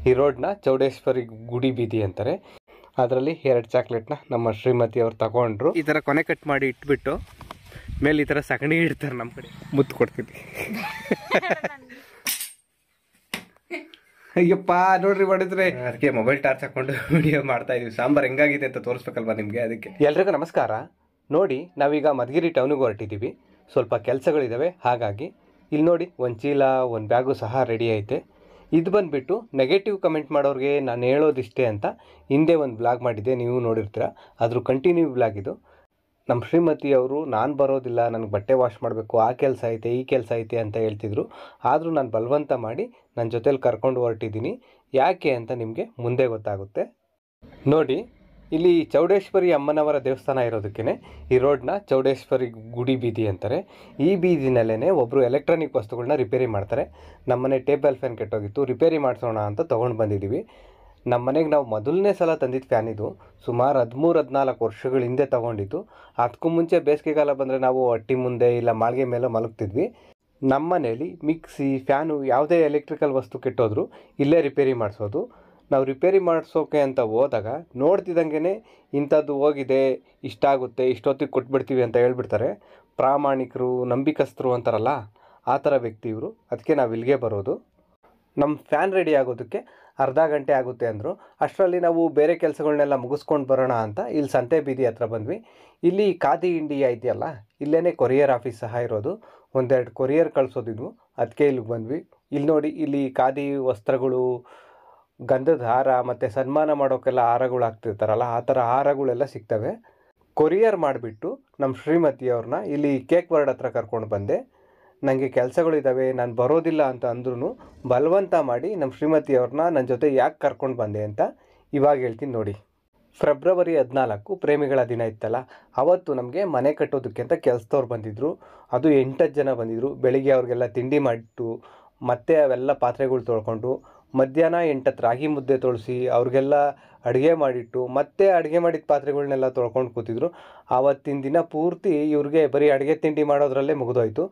ಈ ರೋಡ್ನ ಚೌಡೇಶ್ವರಿ ಗುಡಿ ಬೀದಿ ಅಂತಾರೆ. ಅದರಲ್ಲಿ 2 ಚಾಕ್ಲೇಟ್ನ ನಮ್ಮ ಶ್ರೀಮತಿ ಅವ್ರು ತಗೊಂಡ್ರು. ಈ ಥರ ಕೊನೆ ಕಟ್ ಮಾಡಿ ಇಟ್ಬಿಟ್ಟು ಮೇಲೆ ಈ ಥರ ಸಗಣಿ ಇಡ್ತಾರೆ. ನಮ್ಮ ಕಡೆ ಮುತ್ತು ಕೊಡ್ತೀವಿ. ಅಯ್ಯಪ್ಪ ನೋಡ್ರಿ ಮಾಡಿದ್ರೆ ಅದಕ್ಕೆ ಮೊಬೈಲ್ ಟಾರ್ಚ್ ಹಾಕೊಂಡು ವಿಡಿಯೋ ಮಾಡ್ತಾ ಇದೀವಿ. ಸಾಂಬಾರ್ ಹೆಂಗಾಗಿದೆ ಅಂತ ತೋರಿಸ್ಬೇಕಲ್ವಾ ನಿಮಗೆ, ಅದಕ್ಕೆ. ಎಲ್ರಿಗೂ ನಮಸ್ಕಾರ. ನೋಡಿ, ನಾವೀಗ ಮಧುಗಿರಿ ಟೌನಿಗೆ ಹೊರಟಿದ್ದೀವಿ. ಸ್ವಲ್ಪ ಕೆಲಸಗಳಿದ್ದಾವೆ, ಹಾಗಾಗಿ ಇಲ್ಲಿ ನೋಡಿ ಒಂದು ಚೀಲ ಒಂದು ಬ್ಯಾಗು ಸಹ ರೆಡಿ ಐತೆ. ಇದು ಬಂದುಬಿಟ್ಟು ನೆಗೆಟಿವ್ ಕಮೆಂಟ್ ಮಾಡೋರಿಗೆ ನಾನು ಹೇಳೋದಿಷ್ಟೇ ಅಂತ ಹಿಂದೆ ಒಂದು ಬ್ಲಾಗ್ ಮಾಡಿದ್ದೆ, ನೀವು ನೋಡಿರ್ತೀರ. ಅದ್ರ ಕಂಟಿನ್ಯೂ ಬ್ಲಾಗ್ ಇದು. ನಮ್ಮ ಶ್ರೀಮತಿ ಅವರು ನಾನು ಬರೋದಿಲ್ಲ, ನನಗೆ ಬಟ್ಟೆ ವಾಶ್ ಮಾಡಬೇಕು, ಆ ಕೆಲಸ ಐತೆ ಈ ಕೆಲಸ ಐತೆ ಅಂತ ಹೇಳ್ತಿದ್ರು. ಆದರೂ ನಾನು ಬಲವಂತ ಮಾಡಿ ನನ್ನ ಜೊತೇಲಿ ಕರ್ಕೊಂಡು ಹೊರಟಿದ್ದೀನಿ. ಯಾಕೆ ಅಂತ ನಿಮಗೆ ಮುಂದೆ ಗೊತ್ತಾಗುತ್ತೆ. ನೋಡಿ, ಇಲ್ಲಿ ಚೌಡೇಶ್ವರಿ ಅಮ್ಮನವರ ದೇವಸ್ಥಾನ ಇರೋದಕ್ಕೇ ಈ ರೋಡ್ನ ಚೌಡೇಶ್ವರಿ ಗುಡಿ ಬೀದಿ ಅಂತಾರೆ. ಈ ಬೀದಿನಲ್ಲೇ ಒಬ್ಬರು ಎಲೆಕ್ಟ್ರಾನಿಕ್ ವಸ್ತುಗಳನ್ನ ರಿಪೇರಿ ಮಾಡ್ತಾರೆ. ನಮ್ಮನೆ ಟೇಬಲ್ ಫ್ಯಾನ್ ಕೆಟ್ಟೋಗಿತ್ತು, ರಿಪೇರಿ ಮಾಡಿಸೋಣ ಅಂತ ತೊಗೊಂಡು ಬಂದಿದ್ದೀವಿ. ನಮ್ಮ ಮನೆಗೆ ನಾವು ಮೊದಲನೇ ಸಲ ತಂದಿದ್ದು ಫ್ಯಾನ್ ಇದು. ಸುಮಾರು 13-14 ವರ್ಷಗಳ ಹಿಂದೆ ತೊಗೊಂಡಿದ್ದು. ಅದಕ್ಕೂ ಮುಂಚೆ ಬೇಸಿಗೆಗಾಲ ಬಂದರೆ ನಾವು ಹಟ್ಟಿ ಮುಂದೆ ಇಲ್ಲ ಮಾಳಿಗೆ ಮೇಲೆ ಮಲಗ್ತಿದ್ವಿ. ನಮ್ಮ ಮನೇಲಿ ಮಿಕ್ಸಿ, ಫ್ಯಾನು, ಯಾವುದೇ ಎಲೆಕ್ಟ್ರಿಕಲ್ ವಸ್ತು ಕೆಟ್ಟೋದ್ರು ಇಲ್ಲೇ ರಿಪೇರಿ ಮಾಡಿಸೋದು. ನಾವು ರಿಪೇರಿ ಮಾಡಿಸೋಕೆ ಅಂತ ಹೋದಾಗ ನೋಡ್ತಿದ್ದಂಗೆ ಇಂಥದ್ದು ಹೋಗಿದೆ, ಇಷ್ಟಾಗುತ್ತೆ, ಇಷ್ಟೊತ್ತಿಗೆ ಕೊಟ್ಬಿಡ್ತೀವಿ ಅಂತ ಹೇಳ್ಬಿಡ್ತಾರೆ. ಪ್ರಾಮಾಣಿಕರು, ನಂಬಿಕಸ್ಥರು ಅಂತಾರಲ್ಲ, ಆ ಥರ ವ್ಯಕ್ತಿ ಇವರು. ಅದಕ್ಕೆ ನಾವು ಇಲ್ಲಿಗೆ ಬರೋದು. ನಮ್ಮ ಫ್ಯಾನ್ ರೆಡಿ ಆಗೋದಕ್ಕೆ ಅರ್ಧ ಗಂಟೆ ಆಗುತ್ತೆ ಅಂದರು. ಅಷ್ಟರಲ್ಲಿ ನಾವು ಬೇರೆ ಕೆಲಸಗಳನ್ನೆಲ್ಲ ಮುಗಿಸ್ಕೊಂಡು ಬರೋಣ ಅಂತ ಇಲ್ಲಿ ಸಂತೆ ಬೀದಿ ಹತ್ರ ಬಂದ್ವಿ. ಇಲ್ಲಿ ಖಾದಿ ಇಂಡಿಯಾ ಇದೆಯಲ್ಲ, ಇಲ್ಲೇ ಕೊರಿಯರ್ ಆಫೀಸ್ ಸಹ ಇರೋದು. 1-2 ಕೊರಿಯರ್ ಕಳಿಸೋದಿದ್ವು, ಅದಕ್ಕೆ ಇಲ್ಲಿಗೆ ಬಂದ್ವಿ. ಇಲ್ಲಿ ನೋಡಿ, ಇಲ್ಲಿ ಖಾದಿ ವಸ್ತ್ರಗಳು, ಗಂಧದ ಹಾರ ಮತ್ತು ಸನ್ಮಾನ ಮಾಡೋಕ್ಕೆಲ್ಲ ಹಾರಗಳು ಹಾಕ್ತಿರ್ತಾರಲ್ಲ, ಆ ಥರ ಹಾರಗಳೆಲ್ಲ ಸಿಗ್ತವೆ. ಕೊರಿಯರ್ ಮಾಡಿಬಿಟ್ಟು ನಮ್ಮ ಶ್ರೀಮತಿಯವ್ರನ್ನ ಇಲ್ಲಿ ಕೇಕ್ ವರ್ಡ್ ಹತ್ರ ಕರ್ಕೊಂಡು ಬಂದೆ. ನನಗೆ ಕೆಲಸಗಳಿದ್ದಾವೆ, ನಾನು ಬರೋದಿಲ್ಲ ಅಂತ ಅಂದ್ರೂ ಬಲವಂತ ಮಾಡಿ ನಮ್ಮ ಶ್ರೀಮತಿಯವ್ರನ್ನ ನನ್ನ ಜೊತೆ ಯಾಕೆ ಕರ್ಕೊಂಡು ಬಂದೆ ಅಂತ ಇವಾಗ ಹೇಳ್ತೀನಿ ನೋಡಿ. ಫೆಬ್ರವರಿ 14 ಪ್ರೇಮಿಗಳ ದಿನ ಇತ್ತಲ್ಲ, ಅವತ್ತು ನಮಗೆ ಮನೆ ಕಟ್ಟೋದಕ್ಕೆ ಅಂತ ಕೆಲಸದವ್ರು ಬಂದಿದ್ದರು. ಅದು 8 ಜನ ಬಂದಿದ್ದರು. ಬೆಳಿಗ್ಗೆ ಅವ್ರಿಗೆಲ್ಲ ತಿಂಡಿ ಮಾಡಿಟ್ಟು ಮತ್ತೆ ಅವೆಲ್ಲ ಪಾತ್ರೆಗಳು ತೊಳ್ಕೊಂಡು, ಮಧ್ಯಾಹ್ನ 8 ರಾಗಿ ಮುದ್ದೆ ತೊಳಸಿ ಅವ್ರಿಗೆಲ್ಲ ಅಡುಗೆ ಮಾಡಿಟ್ಟು ಮತ್ತೆ ಅಡುಗೆ ಮಾಡಿದ ಪಾತ್ರೆಗಳನ್ನೆಲ್ಲ ತೊಳ್ಕೊಂಡು ಕೂತಿದ್ರು. ಆವತ್ತಿನ ದಿನ ಪೂರ್ತಿ ಇವ್ರಿಗೆ ಬರೀ ಅಡುಗೆ ತಿಂಡಿ ಮಾಡೋದ್ರಲ್ಲೇ ಮುಗಿದೋಯ್ತು.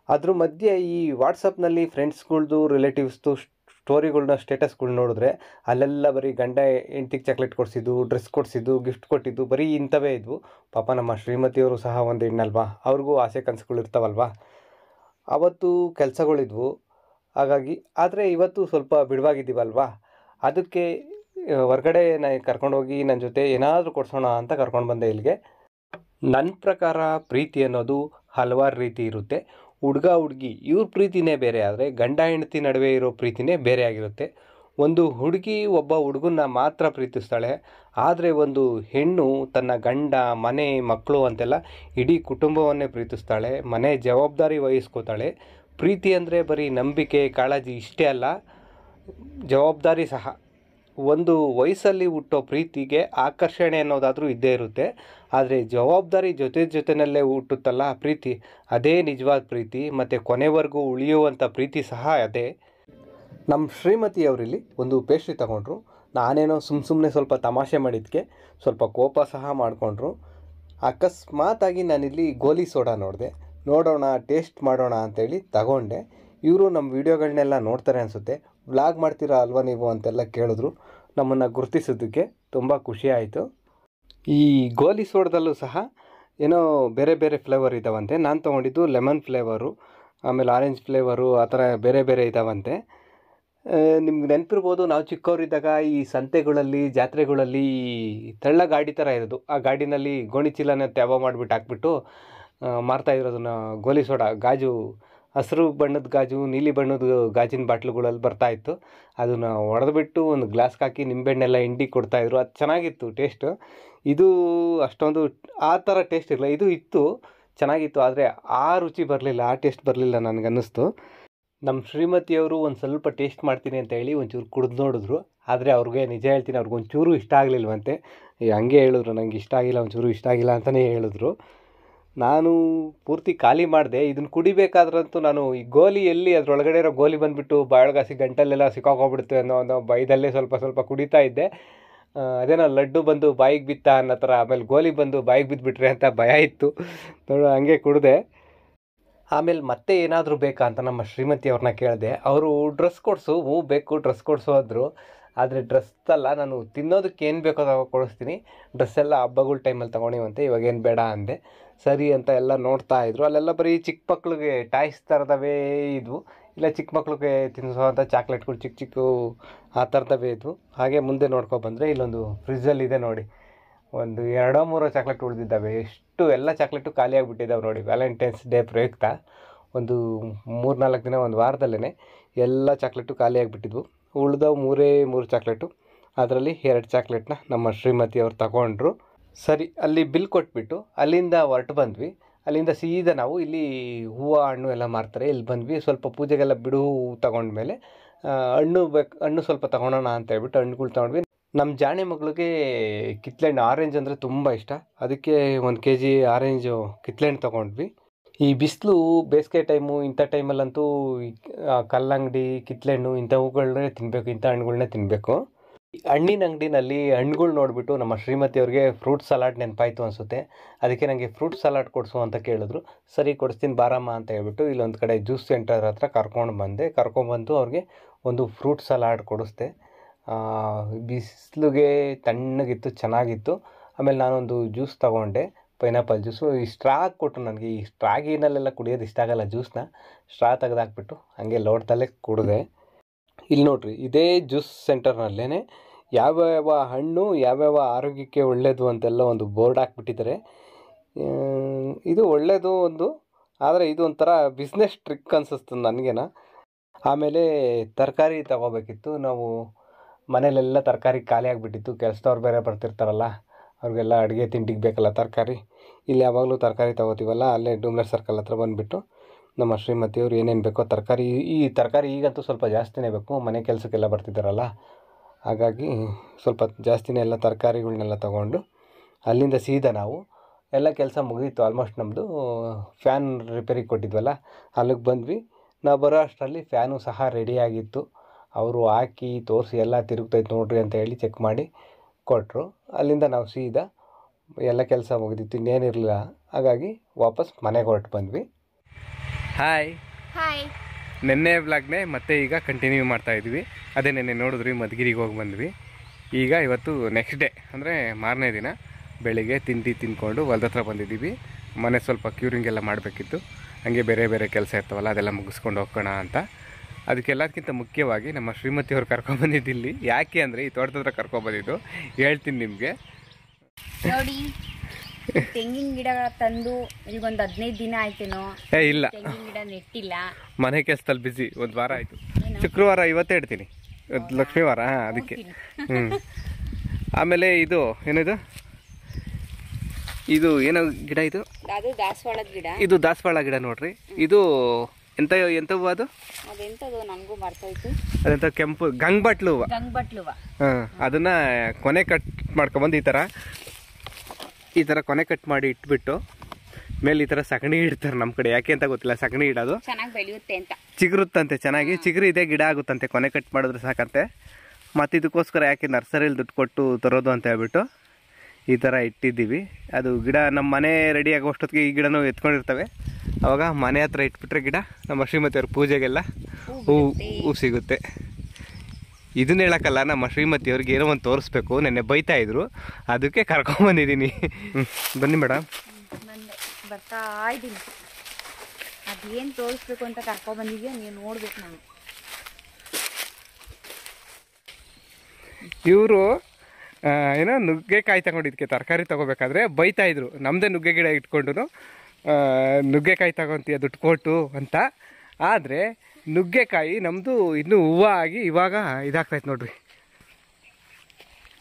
ಅದ್ರ ಮಧ್ಯೆ ಈ ವಾಟ್ಸಪ್ನಲ್ಲಿ ಫ್ರೆಂಡ್ಸ್ಗಳ್ದು, ರಿಲೇಟಿವ್ಸ್ದು ಸ್ಟೋರಿಗಳ್ನ, ಸ್ಟೇಟಸ್ಗಳು ನೋಡಿದ್ರೆ ಅಲ್ಲೆಲ್ಲ ಬರೀ ಗಂಡ ಹೆಂಡ್ತಿಗೆ ಚಾಕ್ಲೇಟ್ ಕೊಡಿಸಿದ್ದು, ಡ್ರೆಸ್ ಕೊಡಿಸಿದ್ದು, ಗಿಫ್ಟ್ ಕೊಟ್ಟಿದ್ದು, ಬರೀ ಇಂಥವೇ ಇದ್ವು. ಪಾಪ ನಮ್ಮ ಶ್ರೀಮತಿಯವರು ಸಹ ಒಂದು ಹೆಣ್ಣಲ್ವಾ, ಅವ್ರಿಗೂ ಆಸೆ ಕನಸುಗಳು ಇರ್ತಾವಲ್ವ. ಅವತ್ತು ಕೆಲಸಗಳಿದ್ವು, ಹಾಗಾಗಿ. ಆದರೆ ಇವತ್ತು ಸ್ವಲ್ಪ ಬಿಡುವಾಗಿದ್ದೀವಲ್ವಾ, ಅದಕ್ಕೆ ಹೊರ್ಗಡೆ ನಾನು ಕರ್ಕೊಂಡೋಗಿ ನನ್ನ ಜೊತೆ ಏನಾದರೂ ಕೊಡಿಸೋಣ ಅಂತ ಕರ್ಕೊಂಡು ಬಂದೆ ಇಲ್ಲಿಗೆ. ನನ್ನ ಪ್ರಕಾರ ಪ್ರೀತಿ ಅನ್ನೋದು ಹಲವಾರು ರೀತಿ ಇರುತ್ತೆ. ಹುಡುಗ ಹುಡುಗಿ ಇವ್ರ ಪ್ರೀತಿನೇ ಬೇರೆ ಆದರೆ ಗಂಡ ಹೆಂಡತಿ ನಡುವೆ ಇರೋ ಪ್ರೀತಿನೇ ಬೇರೆ ಆಗಿರುತ್ತೆ. ಒಂದು ಹುಡುಗಿ ಒಬ್ಬ ಹುಡುಗನ್ನ ಮಾತ್ರ ಪ್ರೀತಿಸ್ತಾಳೆ, ಆದರೆ ಒಂದು ಹೆಣ್ಣು ತನ್ನ ಗಂಡ, ಮನೆ, ಮಕ್ಕಳು ಅಂತೆಲ್ಲ ಇಡೀ ಕುಟುಂಬವನ್ನೇ ಪ್ರೀತಿಸ್ತಾಳೆ, ಮನೆ ಜವಾಬ್ದಾರಿ ವಹಿಸ್ಕೋತಾಳೆ. ಪ್ರೀತಿ ಅಂದರೆ ಬರೀ ನಂಬಿಕೆ, ಕಾಳಜಿ ಇಷ್ಟೇ ಅಲ್ಲ, ಜವಾಬ್ದಾರಿ ಸಹ. ಒಂದು ವಯಸ್ಸಲ್ಲಿ ಹುಟ್ಟೋ ಪ್ರೀತಿಗೆ ಆಕರ್ಷಣೆ ಅನ್ನೋದಾದರೂ ಇದ್ದೇ ಇರುತ್ತೆ, ಆದರೆ ಜವಾಬ್ದಾರಿ ಜೊತೆಯಲ್ಲೇ ಹುಟ್ಟುತ್ತಲ್ಲ ಪ್ರೀತಿ, ಅದೇ ನಿಜವಾದ ಪ್ರೀತಿ. ಮತ್ತು ಕೊನೆವರೆಗೂ ಉಳಿಯುವಂಥ ಪ್ರೀತಿ ಸಹ ಅದೇ. ನಮ್ಮ ಶ್ರೀಮತಿಯವರಿಲ್ಲಿ ಒಂದು ಪೇಸ್ಟ್ರಿ ತಗೊಂಡ್ರು. ನಾನೇನೋ ಸುಮ್ಮನೆ ಸ್ವಲ್ಪ ತಮಾಷೆ ಮಾಡಿದ್ದಕ್ಕೆ ಸ್ವಲ್ಪ ಕೋಪ ಸಹ ಮಾಡಿಕೊಂಡ್ರು. ಅಕಸ್ಮಾತಾಗಿ ನಾನಿಲ್ಲಿ ಗೋಲಿ ಸೋಡಾ ನೋಡಿದೆ. ನೋಡೋಣ, ಟೇಸ್ಟ್ ಮಾಡೋಣ ಅಂತೇಳಿ ತಗೊಂಡೆ. ಇವರು ನಮ್ಮ ವೀಡಿಯೋಗಳನ್ನೆಲ್ಲ ನೋಡ್ತಾರೆ ಅನಿಸುತ್ತೆ. ವ್ಲಾಗ್ ಮಾಡ್ತೀರಾ ಅಲ್ವಾ ನೀವು ಅಂತೆಲ್ಲ ಕೇಳಿದ್ರು. ನಮ್ಮನ್ನು ಗುರುತಿಸೋದಕ್ಕೆ ತುಂಬ ಖುಷಿ ಆಯಿತು. ಈ ಗೋಲಿ ಸೋಡದಲ್ಲೂ ಸಹ ಏನೋ ಬೇರೆ ಬೇರೆ ಫ್ಲೇವರ್ ಇದ್ದಾವಂತೆ. ನಾನು ತೊಗೊಂಡಿದ್ದು ಲೆಮನ್ ಫ್ಲೇವರು, ಆಮೇಲೆ ಆರೆಂಜ್ ಫ್ಲೇವರು, ಆ ಥರ ಬೇರೆ ಬೇರೆ ಇದ್ದಾವಂತೆ. ನಿಮ್ಗೆ ನೆನಪಿರ್ಬೋದು, ನಾವು ಚಿಕ್ಕವರಿದ್ದಾಗ ಈ ಸಂತೆಗಳಲ್ಲಿ, ಜಾತ್ರೆಗಳಲ್ಲಿ ತೆಳ್ಳ ಗಾಡಿ ಥರ ಇರೋದು, ಆ ಗಾಡಿನಲ್ಲಿ ಗೋಣಿ ಚೀಲನ ತ್ಯಾವ ಮಾಡಿಬಿಟ್ಟು ಹಾಕ್ಬಿಟ್ಟು ಮಾರ್ತಾಯಿರೋದನ್ನ ಗೋಲಿ ಸೋಡಾ. ಗಾಜು, ಹಸಿರು ಬಣ್ಣದ ಗಾಜು, ನೀಲಿ ಬಣ್ಣದ ಗಾಜಿನ ಬಾಟ್ಲುಗಳಲ್ಲಿ ಬರ್ತಾಯಿತ್ತು. ಅದನ್ನು ಹೊಡೆದ್ಬಿಟ್ಟು ಒಂದು ಗ್ಲಾಸ್ಗೆ ಹಾಕಿ ನಿಂಬೆಹಣ್ಣೆಲ್ಲ ಹಿಂಡಿ ಕೊಡ್ತಾಯಿದ್ರು. ಅದು ಚೆನ್ನಾಗಿತ್ತು ಟೇಸ್ಟು. ಇದು ಅಷ್ಟೊಂದು ಆ ಥರ ಟೇಸ್ಟ್ ಇರಲಿಲ್ಲ. ಇದು ಇತ್ತು, ಚೆನ್ನಾಗಿತ್ತು, ಆದರೆ ಆ ರುಚಿ ಬರಲಿಲ್ಲ, ಆ ಟೇಸ್ಟ್ ಬರಲಿಲ್ಲ ನನಗನ್ನಿಸ್ತು. ನಮ್ಮ ಶ್ರೀಮತಿಯವರು ಒಂದು ಸ್ವಲ್ಪ ಟೇಸ್ಟ್ ಮಾಡ್ತೀನಿ ಅಂತ ಹೇಳಿ ಒಂಚೂರು ಕುಡಿದು ನೋಡಿದ್ರು. ಆದರೆ ಅವ್ರಿಗೆ ನಿಜ ಹೇಳ್ತೀನಿ, ಅವ್ರಿಗೊಂಚೂರು ಇಷ್ಟ ಆಗಲಿಲ್ವಂತೆ. ಹಂಗೆ ಹೇಳಿದ್ರು, ನನಗೆ ಇಷ್ಟ ಆಗಿಲ್ಲ, ಒಂಚೂರು ಇಷ್ಟ ಆಗಿಲ್ಲ ಅಂತಲೇ ಹೇಳಿದ್ರು. ನಾನು ಪೂರ್ತಿ ಖಾಲಿ ಮಾಡಿದೆ. ಇದನ್ನು ಕುಡಿಬೇಕಾದ್ರಂತೂ ನಾನು ಈ ಗೋಲಿ ಎಲ್ಲಿ ಅದರೊಳಗಡೆ ಇರೋ ಗೋಲಿ ಬಂದುಬಿಟ್ಟು ಬಾಳ್ಗಾಸಿ ಗಂಟಲೆಲ್ಲ ಸಿಕ್ಕಾಕೊಂಡ್ಬಿಡುತ್ತೆ ಅನ್ನೋ ಭಯದಲ್ಲೇ ಸ್ವಲ್ಪ ಕುಡಿತಾ ಇದ್ದೆ. ಅದೇನೋ ಲಡ್ಡು ಬಂದು ಬಾಯಿಗೆ ಬಿತ್ತಾ ಅನ್ನೋ ಥರ, ಆಮೇಲೆ ಗೋಲಿ ಬಂದು ಬಾಯಿಗೆ ಬಿದ್ದುಬಿಟ್ರೆ ಅಂತ ಭಯ ಇತ್ತು. ಹಂಗೆ ಕುಡಿದೆ. ಆಮೇಲೆ ಮತ್ತೆ ಏನಾದರೂ ಬೇಕಾ ಅಂತ ನಮ್ಮ ಶ್ರೀಮತಿ ಅವ್ರನ್ನ ಕೇಳಿದೆ. ಅವರು ಡ್ರೆಸ್ ಕೊಡಿಸು, ಹ್ಞೂ ಬೇಕು ಡ್ರೆಸ್ ಕೊಡಿಸು ಅಂದರು. ಆದರೆ ಡ್ರೆಸ್ ಅಲ್ಲ, ನಾನು ತಿನ್ನೋದಕ್ಕೆ ಏನು ಬೇಕೋ ಕೊಡಿಸ್ತೀನಿ, ಡ್ರೆಸ್ ಎಲ್ಲ ಹಬ್ಬಗಳ ಟೈಮಲ್ಲಿ ತೊಗೊಂಡಿವಂತೆ, ಇವಾಗೇನು ಬೇಡ ಅಂದೆ. ಸರಿ ಅಂತ ಎಲ್ಲ ನೋಡ್ತಾ ಇದ್ರು. ಅಲ್ಲೆಲ್ಲ ಬರೀ ಚಿಕ್ಕ ಮಕ್ಳಿಗೆ ಟಾಯ್ಸ್ ಥರದವೇ ಇದ್ವು, ಇಲ್ಲ ಚಿಕ್ಕ ಮಕ್ಳಿಗೆ ತಿನ್ನಿಸೋವಂಥ ಚಾಕ್ಲೇಟ್ಗಳು ಚಿಕ್ಕ ಚಿಕ್ಕ ಆ ಥರದವೇ ಇದ್ವು. ಹಾಗೆ ಮುಂದೆ ನೋಡ್ಕೊಬಂದರೆ ಇಲ್ಲೊಂದು ಫ್ರಿಜ್ಜಲ್ಲಿದೆ ನೋಡಿ, ಒಂದು 2-3 ಚಾಕ್ಲೇಟ್ ಉಳಿದಿದ್ದಾವೆ. ಎಷ್ಟು ಎಲ್ಲ ಚಾಕ್ಲೇಟು ಖಾಲಿ ಆಗಿಬಿಟ್ಟಿದ್ದಾವೆ ನೋಡಿ. ವ್ಯಾಲೆಂಟೈನ್ಸ್ ಡೇ ಪ್ರಯುಕ್ತ ಒಂದು 3-4 ದಿನ, ಒಂದು ವಾರದಲ್ಲೇ ಎಲ್ಲ ಚಾಕ್ಲೇಟು ಖಾಲಿ ಆಗಿಬಿಟ್ಟಿದ್ವು. ಉಳಿದವು 3 ಚಾಕ್ಲೇಟು. ಅದರಲ್ಲಿ 2 ಚಾಕ್ಲೇಟ್ನ ನಮ್ಮ ಶ್ರೀಮತಿಯವ್ರು ತಗೊಂಡ್ರು. ಸರಿ, ಅಲ್ಲಿ ಬಿಲ್ ಕೊಟ್ಬಿಟ್ಟು ಅಲ್ಲಿಂದ ಹೊರಟು ಬಂದ್ವಿ. ಅಲ್ಲಿಂದ ಸೀದಾ ನಾವು ಇಲ್ಲಿ ಹೂವು ಹಣ್ಣು ಎಲ್ಲ ಮಾರ್ತಾರೆ, ಇಲ್ಲಿ ಬಂದ್ವಿ. ಸ್ವಲ್ಪ ಪೂಜೆಗೆಲ್ಲ ಬಿಡು ಹೂವು ತಗೊಂಡ್ಮೇಲೆ ಹಣ್ಣು ಸ್ವಲ್ಪ ತಗೊಳೋಣ ಅಂತ ಹೇಳ್ಬಿಟ್ಟು ಹಣ್ಣುಗಳು ತೊಗೊಂಡ್ವಿ. ನಮ್ಮ ಜಾಣೆ ಮಗಳಿಗೆ ಕಿತ್ಳೆಹಣ್ಣು ಆರೆಂಜ್ ಅಂದರೆ ತುಂಬ ಇಷ್ಟ, ಅದಕ್ಕೆ 1 kg ಆರೆಂಜು ಕಿತ್ಳೆಹಣ್ಣು ತೊಗೊಂಡ್ವಿ. ಈ ಬಿಸಿಲು ಬೇಸಿಗೆ ಟೈಮು, ಇಂಥ ಟೈಮಲ್ಲಂತೂ ಕಲ್ಲಂಗಡಿ, ಕಿತ್ಳೆಹಣ್ಣು ಇಂಥವುಗಳನ್ನೇ ತಿನ್ನಬೇಕು, ಇಂಥ ಹಣ್ಣುಗಳನ್ನೇ ತಿನ್ನಬೇಕು. ಹಣ್ಣಿನ ಅಂಗಡಿನಲ್ಲಿ ಹಣ್ಣುಗಳು ನೋಡಿಬಿಟ್ಟು ನಮ್ಮ ಶ್ರೀಮತಿಯವ್ರಿಗೆ ಫ್ರೂಟ್ ಸಲಾಡ್ ನೆನಪಾಯಿತು ಅನಿಸುತ್ತೆ. ಅದಕ್ಕೆ ನನಗೆ ಫ್ರೂಟ್ ಸಲಾಡ್ ಕೊಡಿಸು ಅಂತ ಕೇಳಿದ್ರು. ಸರಿ ಕೊಡಿಸ್ತೀನಿ ಬಾರಮ್ಮ ಅಂತ ಹೇಳ್ಬಿಟ್ಟು ಇಲ್ಲೊಂದು ಕಡೆ ಜ್ಯೂಸ್ ಸೆಂಟರ್ ಹತ್ರ ಕರ್ಕೊಂಡ್ಬಂದು ಅವ್ರಿಗೆ ಒಂದು ಫ್ರೂಟ್ ಸಲಾಡ್ ಕೊಡಿಸ್ದೆ. ಬಿಸಿಲಿಗೆ ತಣ್ಣಗಿತ್ತು, ಚೆನ್ನಾಗಿತ್ತು. ಆಮೇಲೆ ನಾನೊಂದು ಜ್ಯೂಸ್ ತೊಗೊಂಡೆ, ಪೈನಾಪಲ್ ಜ್ಯೂಸು. ಈ ಸ್ಟ್ರಾ ಕೊಟ್ಟು ನನಗೆ ಈ ಸ್ಟ್ರಾಗಿನಲ್ಲೆಲ್ಲ ಕುಡಿಯೋದು ಇಷ್ಟ ಆಗಲ್ಲ ಜ್ಯೂಸ್ನ. ಸ್ಟ್ರಾ ತೆಗೆದಾಕ್ಬಿಟ್ಟು ಹಾಗೆ ಲೋಟದಲ್ಲೇ ಕುಡಿದೆ. ಇಲ್ಲಿ ನೋಡಿರಿ, ಇದೇ ಜ್ಯೂಸ್ ಸೆಂಟರ್ನಲ್ಲೇ ಯಾವ್ಯಾವ ಹಣ್ಣು ಯಾವ್ಯಾವ ಆರೋಗ್ಯಕ್ಕೆ ಒಳ್ಳೆಯದು ಅಂತೆಲ್ಲ ಒಂದು ಬೋರ್ಡ್ ಹಾಕ್ಬಿಟ್ಟಿದ್ದಾರೆ. ಇದು ಒಳ್ಳೆಯದು ಒಂದು, ಆದರೆ ಇದು ಒಂಥರ ಬಿಸ್ನೆಸ್ ಟ್ರಿಕ್ ಅನಿಸ್ತು ನನಗೇನ. ಆಮೇಲೆ ತರಕಾರಿ ತಗೋಬೇಕಿತ್ತು. ನಾವು ಮನೇಲೆಲ್ಲ ತರಕಾರಿ ಖಾಲಿ ಆಗಿಬಿಟ್ಟಿತ್ತು. ಕೆಲಸದವ್ರು ಬೇರೆ ಬರ್ತಿರ್ತಾರಲ್ಲ, ಅವ್ರಿಗೆಲ್ಲ ಅಡುಗೆ ತಿಂಡಿಗೆ ಬೇಕಲ್ಲ ತರಕಾರಿ. ಇಲ್ಲಿ ಯಾವಾಗಲೂ ತರಕಾರಿ ತೊಗೋತೀವಲ್ಲ, ಅಲ್ಲೇ ಡೂಮ್ಲರ್ ಸರ್ಕಲ್ ಹತ್ರ ಬಂದುಬಿಟ್ಟು ನಮ್ಮ ಶ್ರೀಮತಿಯವ್ರು ಏನೇನು ಬೇಕೋ ತರಕಾರಿ, ಈ ತರಕಾರಿ ಈಗಂತೂ ಸ್ವಲ್ಪ ಜಾಸ್ತಿನೇ ಬೇಕು, ಮನೆ ಕೆಲಸಕ್ಕೆಲ್ಲ ಬರ್ತಿದ್ದಾರಲ್ಲ, ಹಾಗಾಗಿ ಸ್ವಲ್ಪ ಜಾಸ್ತಿನೇ ಎಲ್ಲ ತರಕಾರಿಗಳನ್ನೆಲ್ಲ ತೊಗೊಂಡು ಅಲ್ಲಿಂದ ಸೀದಾ ನಾವು ಎಲ್ಲ ಕೆಲಸ ಮುಗೀತು ಆಲ್ಮೋಸ್ಟ್. ನಮ್ಮದು ಫ್ಯಾನ್ ರಿಪೇರಿಗೆ ಕೊಟ್ಟಿದ್ವಲ್ಲ, ಅಲ್ಲಿಗೆ ಬಂದ್ವಿ. ನಾವು ಬರೋ ಅಷ್ಟರಲ್ಲಿ ಫ್ಯಾನು ಸಹ ರೆಡಿಯಾಗಿತ್ತು. ಅವರು ಹಾಕಿ ತೋರಿಸಿ ಎಲ್ಲ ತಿರುಗ್ತೈತೆ ನೋಡ್ರಿ ಅಂತ ಹೇಳಿ ಚೆಕ್ ಮಾಡಿ ಕೊಟ್ಟರು. ಅಲ್ಲಿಂದ ನಾವು ಸೀದಾ ಎಲ್ಲ ಕೆಲಸ ಮುಗಿದಿತ್ತು, ಇನ್ನೇನಿರಲಿಲ್ಲ. ಹಾಗಾಗಿ ವಾಪಸ್ ಮನೆಗೆ ಹೊರಟು ಬಂದ್ವಿ. ಹಾಯ್, ನೆನ್ನೆ ವ್ಲಾಗ್ನೇ ಮತ್ತೆ ಈಗ ಕಂಟಿನ್ಯೂ ಮಾಡ್ತಾಯಿದ್ವಿ. ಅದೇ ನೆನ್ನೆ ನೋಡಿದ್ರಿ ಮಧುಗಿರಿಗೆ ಹೋಗಿ ಬಂದ್ವಿ. ಈಗ ಇವತ್ತು ನೆಕ್ಸ್ಟ್ ಡೇ ಅಂದರೆ ಮಾರನೇ ದಿನ ಬೆಳಿಗ್ಗೆ ತಿಂದ್ಕೊಂಡು ಹೊಲ್ದ ಹತ್ರ ಬಂದಿದ್ದೀವಿ. ಮನೆ ಸ್ವಲ್ಪ ಕ್ಯೂರಿಂಗ್ ಎಲ್ಲ ಮಾಡಬೇಕಿತ್ತು, ಹಾಗೆ ಬೇರೆ ಬೇರೆ ಕೆಲಸ ಇರ್ತವಲ್ಲ ಅದೆಲ್ಲ ಮುಗಿಸ್ಕೊಂಡು ಹೋಗೋಣ ಅಂತ. ಅದಕ್ಕೆಲ್ಲದಕ್ಕಿಂತ ಮುಖ್ಯವಾಗಿ ನಮ್ಮ ಶ್ರೀಮತಿಯವ್ರು ಕರ್ಕೊಂಡ್ಬಂದಿದ್ದಿಲ್ಲಿ. ಯಾಕೆ ಅಂದರೆ ಈ ತೋಟದ ಹತ್ರ ಕರ್ಕೊಂಡ್ಬಂದಿದ್ದು ಹೇಳ್ತೀನಿ ನಿಮಗೆ ನೋಡಿ. ತೆಂಗಿನ ಗಿಡ ತಂದು ಈಗೊಂದು 15 ದಿನ ಆಯ್ತೇನೋ. ಇಲ್ಲ, ತೆಂಗಿನ ಗಿಡ ನೆಟ್ಟಿಲ್ಲ, ಮನೆ ಕೆಲಸದಲ್ಲಿ ಬಿಸಿ. ಒಂದು ವಾರ ಆಯಿತು. ಶುಕ್ರವಾರ ಇವತ್ತೇ ಇಡ್ತೀನಿ, ಲಕ್ಷ್ಮೀವಾರ, ಅದಕ್ಕೆ. ಆಮೇಲೆ ಇದು ಏನಿದು, ಇದು ಏನೋ ಗಿಡ, ಇದು ದಾಸವಾಳದ ಗಿಡ. ಇದು ದಾಸವಾಳ ಗಿಡ ನೋಡ್ರಿ. ಇದು ಎಂತವು ಅದು, ಅದೆಂತದು ನನಗೂ ಮರ್ತೋಯ್ತು. ಅದೆಂತ ಕೆಂಪು ಗಂಗ್ಬಟ್ಲು ಹೂವು. ಅದನ್ನ ಕೊನೆ ಕಟ್ ಮಾಡ್ಕೊಂಬಂದು ಈ ಥರ ಕೊನೆ ಕಟ್ ಮಾಡಿ ಇಟ್ಬಿಟ್ಟು ಮೇಲೆ ಈ ಥರ ಸಗಣಿ ಇಡ್ತಾರೆ ನಮ್ಮ ಕಡೆ. ಯಾಕೆ ಅಂತ ಗೊತ್ತಿಲ್ಲ, ಸಗಣಿ ಇಡೋದು ಚೆನ್ನಾಗಿ ಬೆಳೆಯುತ್ತೆ ಅಂತ, ಚಿಗುರುತ್ತಂತೆ ಚೆನ್ನಾಗಿ. ಚಿಗುರು ಇದೆ, ಗಿಡ ಆಗುತ್ತಂತೆ ಕೊನೆ ಕಟ್ ಮಾಡಿದ್ರೆ ಸಾಕಂತೆ. ಮತ್ತು ಇದಕ್ಕೋಸ್ಕರ ಯಾಕೆ ನರ್ಸರಿಯಲ್ಲಿ ದುಡ್ಡು ಕೊಟ್ಟು ತರೋದು ಅಂತ ಹೇಳ್ಬಿಟ್ಟು ಈ ಥರ ಇಟ್ಟಿದ್ದೀವಿ. ಅದು ಗಿಡ ನಮ್ಮ ಮನೆ ರೆಡಿ ಆಗೋಷ್ಟೊತ್ತಿಗೆ ಈ ಗಿಡನೂ ಎತ್ಕೊಂಡಿರ್ತವೆ. ಅವಾಗ ಮನೆ ಹತ್ರ ಇಟ್ಬಿಟ್ರೆ ಗಿಡ ನಮ್ಮ ಶ್ರೀಮತಿಯವ್ರ ಪೂಜೆಗೆಲ್ಲ ಹೂ ಸಿಗುತ್ತೆ. ಇದನ್ನ ಹೇಳಕ್ಕಲ್ಲ, ನಮ್ಮ ಶ್ರೀಮತಿಯವ್ರಿಗೆ ಏನೋ ಒಂದು ತೋರಿಸ್ಬೇಕು. ನೆನ್ನೆ ಬೈತಾ ಇದ್ರು, ಅದಕ್ಕೆ ಕರ್ಕೊಂಬಂದಿದ್ದೀನಿ. ಬನ್ನಿ ಮೇಡಮ್. ಬರ್ತಾ ಇದ್ದೀನಿ, ಅದೇನು ತೋರಿಸ್ಬೇಕು ಅಂತ ಕರ್ಕೊಂಡ್ಬಂದಿದ್ಯಾ, ನೀವು ನೋಡ್ಬೇಕು. ನಾನು ಇವರು ಏನೋ ನುಗ್ಗೆಕಾಯಿ ತಗೊಂಡಿದ್ದಕ್ಕೆ ತರಕಾರಿ ತೊಗೋಬೇಕಾದ್ರೆ ಬೈತಾ ಇದ್ರು. ನಮ್ಮದೇ ನುಗ್ಗೆ ಗಿಡ ಇಟ್ಕೊಂಡು ನುಗ್ಗೆಕಾಯಿ ತಗೊಂತೀಯ ದುಡ್ಡು ಕೊಟ್ಟು ಅಂತ. ಆದರೆ ನುಗ್ಗೆಕಾಯಿ ನಮ್ಮದು ಇನ್ನೂ ಹೂವು ಆಗಿ ಇವಾಗ ಇದಾಗ್ತೈತೆ ನೋಡ್ರಿ.